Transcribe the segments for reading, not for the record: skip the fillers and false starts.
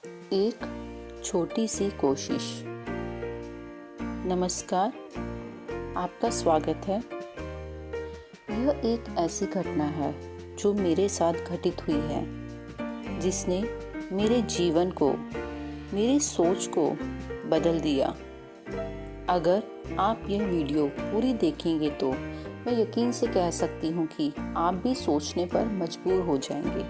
एक छोटी सी कोशिश। नमस्कार, आपका स्वागत है। यह एक ऐसी घटना है जो मेरे साथ घटित हुई है, जिसने मेरे जीवन को, मेरी सोच को बदल दिया। अगर आप यह वीडियो पूरी देखेंगे तो मैं यकीन से कह सकती हूँ कि आप भी सोचने पर मजबूर हो जाएंगे।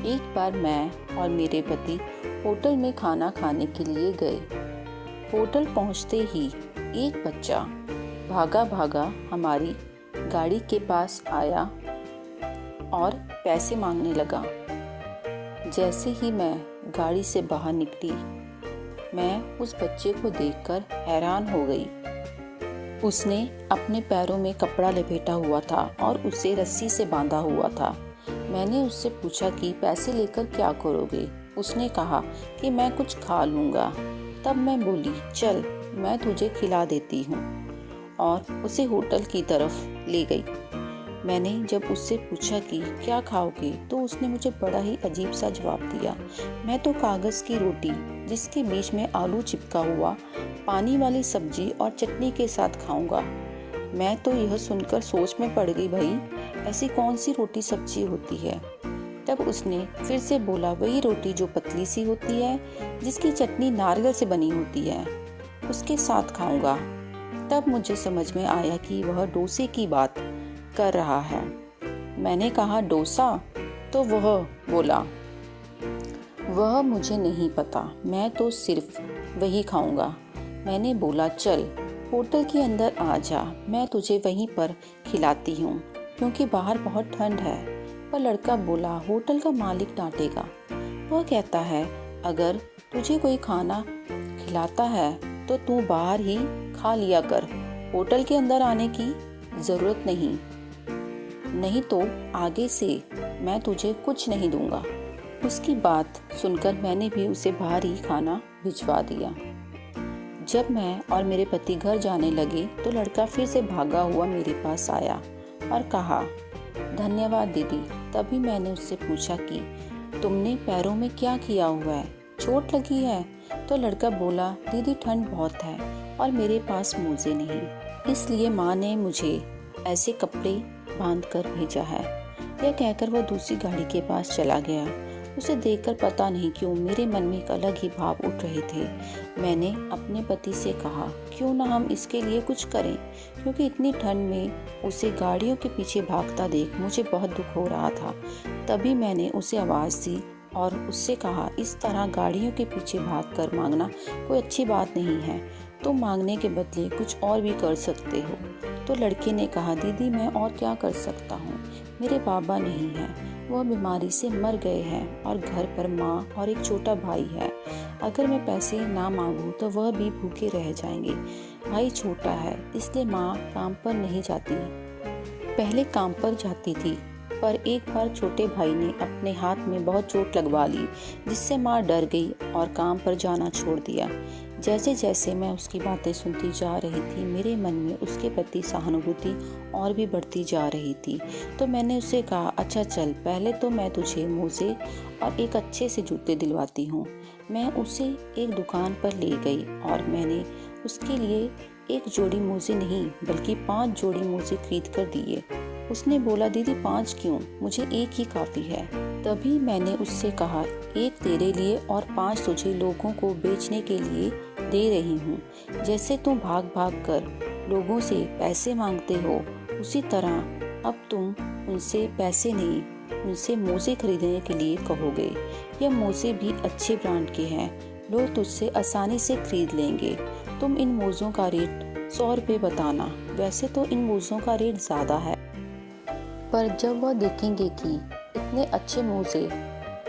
एक बार मैं और मेरे पति होटल में खाना खाने के लिए गए। होटल पहुंचते ही एक बच्चा भागा भागा हमारी गाड़ी के पास आया और पैसे मांगने लगा। जैसे ही मैं गाड़ी से बाहर निकली, मैं उस बच्चे को देखकर हैरान हो गई। उसने अपने पैरों में कपड़ा लपेटा हुआ था और उसे रस्सी से बांधा हुआ था। मैंने उससे पूछा कि पैसे लेकर क्या करोगे? उसने कहा कि मैं कुछ खा लूँगा। तब मैं बोली, चल मैं तुझे खिला देती हूँ, और उसे होटल की तरफ ले गई। मैंने जब उससे पूछा कि क्या खाओगे, तो उसने मुझे बड़ा ही अजीब सा जवाब दिया। मैं तो कागज़ की रोटी जिसके बीच में आलू चिपका हुआ, पानी वाली सब्जी और चटनी के साथ खाऊंगा। मैं तो यह सुनकर सोच में पड़ गई, भाई ऐसी कौन सी रोटी सब्जी होती है? तब उसने फिर से बोला, वही रोटी जो पतली सी होती है, जिसकी चटनी नारियल से बनी होती है, उसके साथ खाऊंगा। तब मुझे समझ में आया कि वह डोसे की बात कर रहा है। मैंने कहा, डोसा? तो वह बोला, वह मुझे नहीं पता, मैं तो सिर्फ वही खाऊंगा। मैंने बोला, चल होटल के अंदर आ जा, मैं तुझे वहीं पर खिलाती हूँ, क्योंकि बाहर बहुत ठंड है। पर लड़का बोला, होटल का मालिक डांटेगा। वह कहता है, अगर तुझे कोई खाना खिलाता है तो तू बाहर ही खा लिया कर, होटल के अंदर आने की ज़रूरत नहीं तो आगे से मैं तुझे कुछ नहीं दूंगा। उसकी बात सुनकर मैंने भी उसे बाहर ही खाना भिजवा दिया। जब मैं और मेरे पति घर जाने लगे तो लड़का फिर से भागा हुआ मेरे पास आया और कहा, धन्यवाद दीदी। तभी मैंने उससे पूछा कि तुमने पैरों में क्या किया हुआ है, चोट लगी है? तो लड़का बोला, दीदी ठंड बहुत है और मेरे पास मोजे नहीं, इसलिए माँ ने मुझे ऐसे कपड़े बांध कर भेजा है। यह कहकर वह दूसरी गाड़ी के पास चला गया। उसे देखकर पता नहीं क्यों मेरे मन में एक अलग ही भाव उठ रहे थे। मैंने अपने पति से कहा, क्यों ना हम इसके लिए कुछ करें, क्योंकि इतनी ठंड में उसे गाड़ियों के पीछे भागता देख मुझे बहुत दुख हो रहा था। तभी मैंने उसे आवाज़ दी और उससे कहा, इस तरह गाड़ियों के पीछे भागकर मांगना कोई अच्छी बात नहीं है, तुम मांगने के बदले कुछ और भी कर सकते हो। तो लड़के ने कहा, दीदी मैं और क्या कर सकता हूँ, मेरे बाबा नहीं हैं, वह बीमारी से मर गए हैं और घर पर माँ और एक छोटा भाई है। अगर मैं पैसे ना मांगूं तो वह भी भूखे रह जाएंगे। भाई छोटा है, इसलिए माँ काम पर नहीं जाती। पहले काम पर जाती थी, पर एक बार छोटे भाई ने अपने हाथ में बहुत चोट लगवा ली, जिससे माँ डर गई और काम पर जाना छोड़ दिया। जैसे जैसे मैं उसकी बातें सुनती जा रही थी, मेरे मन में उसके प्रति सहानुभूति और भी बढ़ती जा रही थी। तो मैंने उससे कहा, अच्छा चल, पहले तो मैं तुझे मोजे और एक अच्छे से जूते दिलवाती हूँ। मैं उसे एक दुकान पर ले गई और मैंने उसके लिए एक जोड़ी मोजे नहीं बल्कि 5 जोड़ी मोजे खरीद कर दिए। उसने बोला, दीदी 5 क्यों, मुझे एक ही काफ़ी है। तभी मैंने उससे कहा, एक तेरे लिए और 5 तुझे लोगों को बेचने के लिए दे रही हूँ। जैसे तुम भाग भाग कर लोगों से पैसे मांगते हो, उसी तरह अब तुम उनसे पैसे नहीं, उनसे मोजे खरीदने के लिए कहोगे। यह मोजे भी अच्छे ब्रांड के हैं, लोग तुझसे आसानी से खरीद लेंगे। तुम इन मोज़ों का रेट 100 रुपये बताना। वैसे तो इन मोज़ों का रेट ज़्यादा है, पर जब वह देखेंगे कि इतने अच्छे मोजे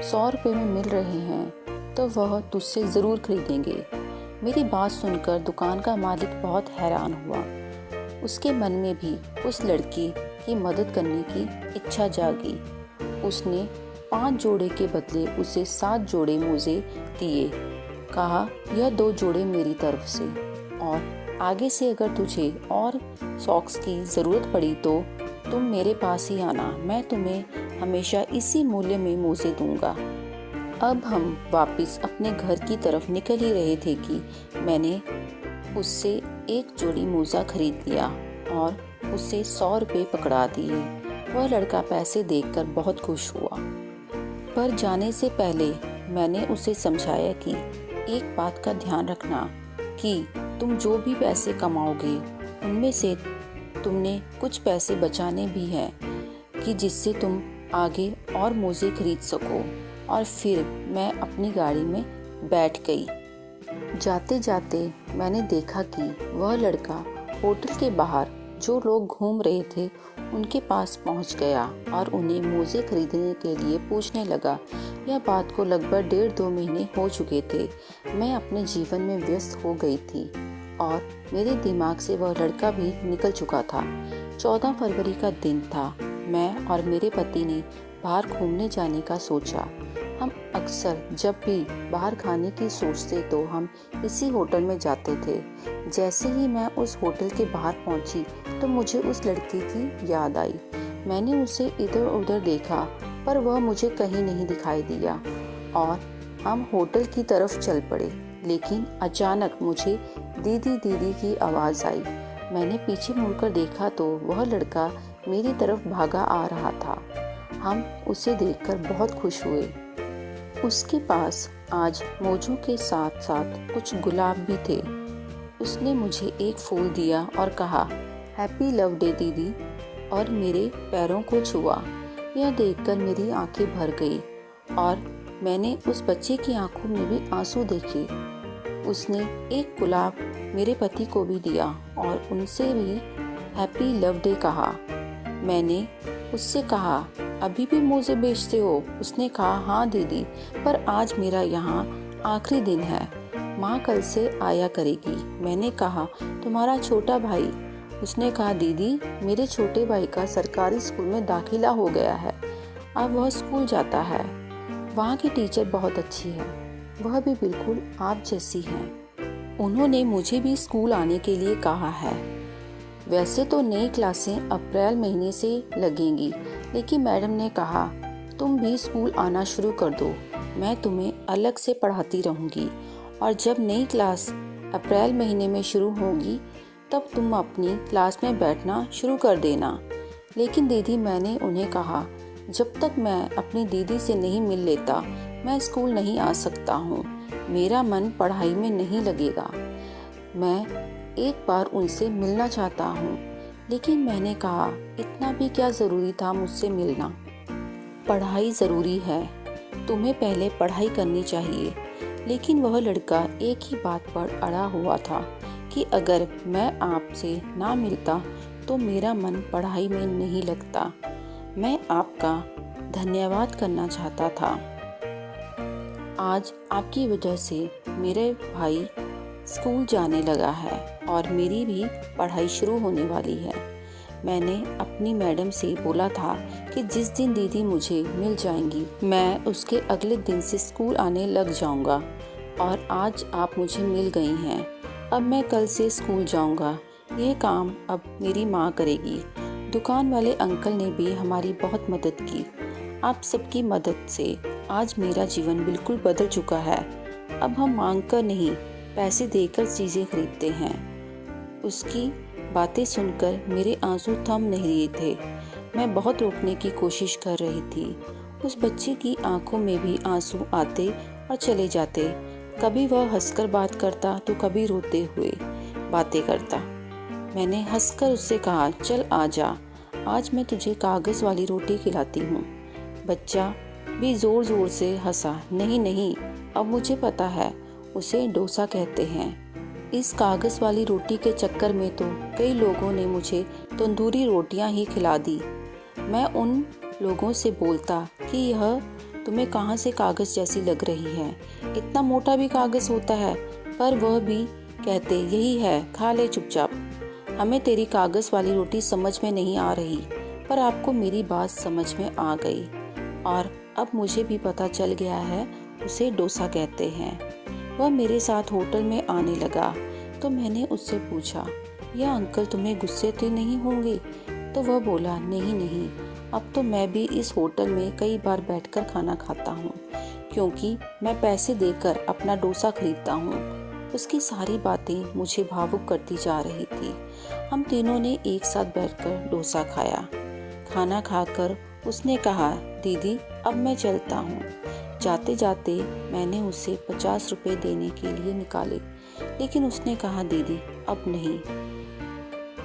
100 रुपये में मिल रहे हैं तो वह तुझसे ज़रूर खरीदेंगे। मेरी बात सुनकर दुकान का मालिक बहुत हैरान हुआ। उसके मन में भी उस लड़की की मदद करने की इच्छा जागी। उसने 5 जोड़े के बदले उसे 7 जोड़े मोजे दिए। कहा, यह 2 जोड़े मेरी तरफ से, और आगे से अगर तुझे और सॉक्स की ज़रूरत पड़ी तो तुम मेरे पास ही आना, मैं तुम्हें हमेशा इसी मूल्य में मोजे दूंगा। अब हम वापस अपने घर की तरफ निकल ही रहे थे कि मैंने उससे एक जोड़ी मोजा खरीद लिया और उसे 100 रुपये पकड़ा दिए। वह लड़का पैसे देखकर बहुत खुश हुआ, पर जाने से पहले मैंने उसे समझाया कि एक बात का ध्यान रखना कि तुम जो भी पैसे कमाओगे उनमें से तुमने कुछ पैसे बचाने भी हैं कि जिससे तुम आगे और मोजे खरीद सको। और फिर मैं अपनी गाड़ी में बैठ गई। जाते जाते मैंने देखा कि वह लड़का होटल के बाहर जो लोग घूम रहे थे उनके पास पहुंच गया और उन्हें मोजे खरीदने के लिए पूछने लगा। यह बात को लगभग 1.5-2 महीने हो चुके थे। मैं अपने जीवन में व्यस्त हो गई थी और मेरे दिमाग से वह लड़का भी निकल चुका था। 14 फरवरी का दिन था। मैं और मेरे पति ने बाहर घूमने जाने का सोचा। हम अक्सर जब भी बाहर खाने की सोचते तो हम इसी होटल में जाते थे। जैसे ही मैं उस होटल के बाहर पहुंची तो मुझे उस लड़के की याद आई। मैंने उसे इधर उधर देखा पर वह मुझे कहीं नहीं दिखाई दिया और हम होटल की तरफ चल पड़े। लेकिन अचानक मुझे दीदी दीदी की आवाज़ आई। मैंने पीछे मुड़कर देखा तो वह लड़का मेरी तरफ भागा आ रहा था। हम उसे देखकर बहुत खुश हुए। उसके पास आज मोजों के साथ साथ कुछ गुलाब भी थे। उसने मुझे एक फूल दिया और कहा, हैप्पी लव डे दीदी, और मेरे पैरों को छुआ। यह देखकर मेरी आंखें भर गई और मैंने उस बच्चे की आंखों में भी आंसू देखे। उसने एक गुलाब मेरे पति को भी दिया और उनसे भी हैप्पी लव डे कहा। मैंने उससे कहा, अभी भी मोजे बेचते हो? उसने कहा, हाँ दीदी, पर आज मेरा यहाँ आखिरी दिन है। माँ कल से आया करेगी। मैंने कहा, तुम्हारा छोटा भाई? उसने कहा, दीदी मेरे छोटे भाई का सरकारी स्कूल में दाखिला हो गया है। अब वह स्कूल जाता है। वहाँ की टीचर बहुत अच्छी है। वह भी बिल्कुल आप जैसी हैं। उन्होंने मुझे भी स्कूल आने के लिए कहा है। वैसे तो नई क्लासें अप्रैल महीने से लगेंगी, लेकिन मैडम ने कहा तुम भी स्कूल आना शुरू कर दो। मैं तुम्हें अलग से पढ़ाती रहूँगी और जब नई क्लास अप्रैल महीने में शुरू होगी तब तुम अपनी क्लास में बैठना शुरू कर देना। लेकिन दीदी, मैंने उन्हें कहा, जब तक मैं अपनी दीदी से नहीं मिल लेता मैं स्कूल नहीं आ सकता हूँ। मेरा मन पढ़ाई में नहीं लगेगा। मैं एक बार उनसे मिलना चाहता हूँ। लेकिन मैंने कहा, इतना भी क्या ज़रूरी था मुझसे मिलना? पढ़ाई ज़रूरी है, तुम्हें पहले पढ़ाई करनी चाहिए। लेकिन वह लड़का एक ही बात पर अड़ा हुआ था कि अगर मैं आपसे ना मिलता तो मेरा मन पढ़ाई में नहीं लगता। मैं आपका धन्यवाद करना चाहता था। आज आपकी वजह से मेरे भाई स्कूल जाने लगा है और मेरी भी पढ़ाई शुरू होने वाली है। मैंने अपनी मैडम से बोला था कि जिस दिन दीदी मुझे मिल जाएंगी मैं उसके अगले दिन से स्कूल आने लग जाऊंगा, और आज आप मुझे मिल गई हैं। अब मैं कल से स्कूल जाऊंगा। यह काम अब मेरी माँ करेगी। दुकान वाले अंकल ने भी हमारी बहुत मदद की। आप सबकी मदद से आज मेरा जीवन बिल्कुल बदल चुका है। अब हम मांग कर नहीं, पैसे देकर चीज़ें खरीदते हैं। उसकी बातें सुनकर मेरे आंसू थम नहीं रहे थे। मैं बहुत रोकने की कोशिश कर रही थी। उस बच्चे की आंखों में भी आंसू आते और चले जाते। कभी वह हंसकर बात करता तो कभी रोते हुए बातें करता। मैंने हंसकर उससे कहा, चल आजा, आज मैं तुझे कागज़ वाली रोटी खिलाती हूँ। बच्चा भी ज़ोर ज़ोर से हंसा। नहीं नहीं, अब मुझे पता है, उसे डोसा कहते हैं। इस कागज़ वाली रोटी के चक्कर में तो कई लोगों ने मुझे तंदूरी रोटियां ही खिला दी। मैं उन लोगों से बोलता कि यह तुम्हें कहाँ से कागज़ जैसी लग रही है, इतना मोटा भी कागज़ होता है, पर वह भी कहते यही है, खा ले चुपचाप। हमें तेरी कागज़ वाली रोटी समझ में नहीं आ रही, पर आपको मेरी बात समझ में आ गई और अब मुझे भी पता चल गया है उसे डोसा कहते हैं। वह मेरे साथ होटल में आने लगा तो मैंने उससे पूछा, यह अंकल तुम्हें गुस्से तो नहीं होंगे? तो वह बोला, नहीं नहीं, अब तो मैं भी इस होटल में कई बार बैठकर खाना खाता हूँ। क्योंकि मैं पैसे देकर अपना डोसा खरीदता हूँ। उसकी सारी बातें मुझे भावुक करती जा रही थी। हम तीनों ने एक साथ बैठकर डोसा खाया। खाना खाकर उसने कहा, दीदी अब मैं चलता हूँ। जाते जाते मैंने उसे 50 रुपए देने के लिए निकाले, लेकिन उसने कहा, दीदी अब नहीं।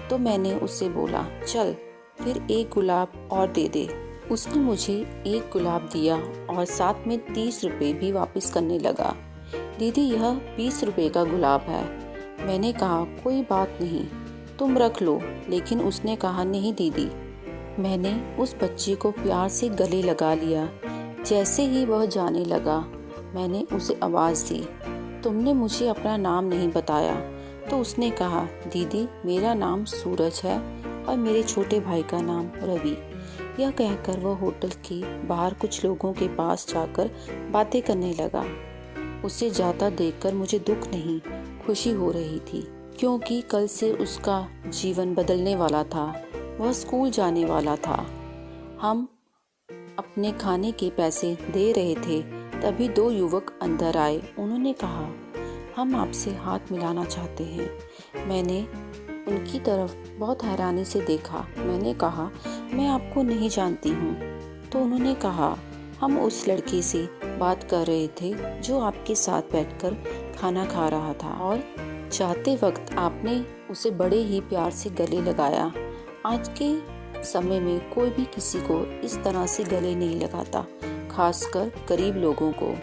तो मैंने उससे बोला, चल फिर एक गुलाब और दे दे। उसने मुझे एक गुलाब दिया और साथ में 30 रुपए भी वापस करने लगा। दीदी यह 20 रुपए का गुलाब है। मैंने कहा, कोई बात नहीं, तुम रख लो। लेकिन उसने कहा, नहीं दीदी। मैंने उस बच्ची को प्यार से गले लगा लिया। जैसे ही वह जाने लगा, मैंने उसे आवाज़ दी, तुमने मुझे अपना नाम नहीं बताया। तो उसने कहा, दीदी मेरा नाम सूरज है और मेरे छोटे भाई का नाम रवि। यह कहकर वह होटल के बाहर कुछ लोगों के पास जाकर बातें करने लगा। उसे जाता देखकर मुझे दुख नहीं, खुशी हो रही थी, क्योंकि कल से उसका जीवन बदलने वाला था। वह स्कूल जाने वाला था। हम अपने खाने के पैसे दे रहे थे, तभी दो युवक अंदर आए। उन्होंने कहा, हम आपसे हाथ मिलाना चाहते हैं। मैंने उनकी तरफ बहुत हैरानी से देखा। मैंने कहा, मैं आपको नहीं जानती हूँ। तो उन्होंने कहा, हम उस लड़के से बात कर रहे थे जो आपके साथ बैठकर खाना खा रहा था और जाते वक्त आपने उसे बड़े ही प्यार से गले लगाया। आज के समय में कोई भी किसी को इस तरह से गले नहीं लगाता, खासकर गरीब लोगों को।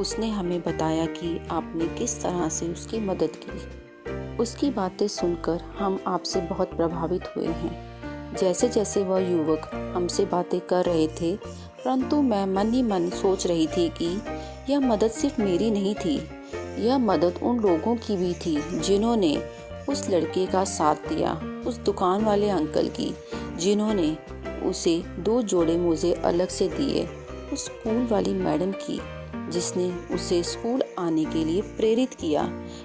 उसने हमें बताया कि आपने किस तरह से उसकी मदद की। उसकी बातें सुनकर हम आपसे बहुत प्रभावित हुए हैं। जैसे जैसे वह युवक हमसे बातें कर रहे थे, परंतु मैं मन ही मन सोच रही थी कि यह मदद सिर्फ मेरी नहीं थी, यह मदद उन लोगों की भी थी जिन्होंने उस लड़के का साथ दिया, उस दुकान वाले अंकल की जिन्होंने उसे 2 जोड़े मोजे अलग से दिए, उस स्कूल वाली मैडम की जिसने उसे स्कूल आने के लिए प्रेरित किया।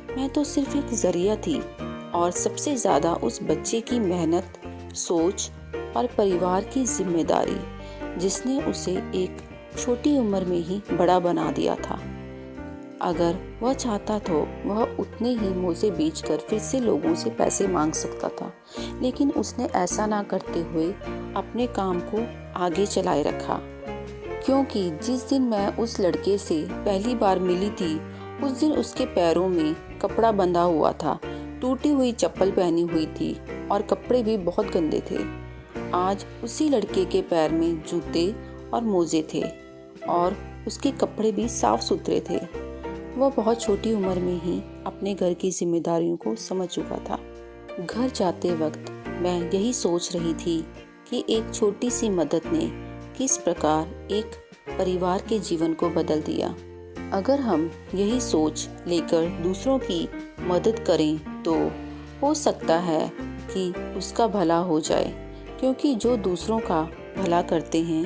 मैं तो सिर्फ एक जरिया थी, और सबसे ज़्यादा उस बच्चे की मेहनत, सोच और परिवार की जिम्मेदारी जिसने उसे एक छोटी उम्र में ही बड़ा बना दिया था। अगर वह चाहता तो वह उतने ही मोजे बेचकर फिर से लोगों से पैसे मांग सकता था, लेकिन उसने ऐसा ना करते हुए अपने काम को आगे चलाए रखा। क्योंकि जिस दिन मैं उस लड़के से पहली बार मिली थी, उस दिन उसके पैरों में कपड़ा बंधा हुआ था, टूटी हुई चप्पल पहनी हुई थी और कपड़े भी बहुत गंदे थे। आज उसी लड़के के पैर में जूते और मोजे थे और उसके कपड़े भी साफ सुथरे थे। वह बहुत छोटी उम्र में ही अपने घर की जिम्मेदारियों को समझ चुका था। घर जाते वक्त मैं यही सोच रही थी कि एक छोटी सी मदद ने किस प्रकार एक परिवार के जीवन को बदल दिया। अगर हम यही सोच लेकर दूसरों की मदद करें तो हो सकता है कि उसका भला हो जाए, क्योंकि जो दूसरों का भला करते हैं,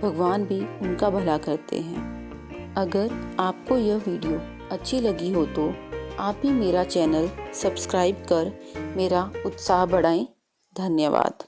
भगवान भी उनका भला करते हैं। अगर आपको यह वीडियो अच्छी लगी हो तो आप भी मेरा चैनल सब्सक्राइब कर मेरा उत्साह बढ़ाएं। धन्यवाद।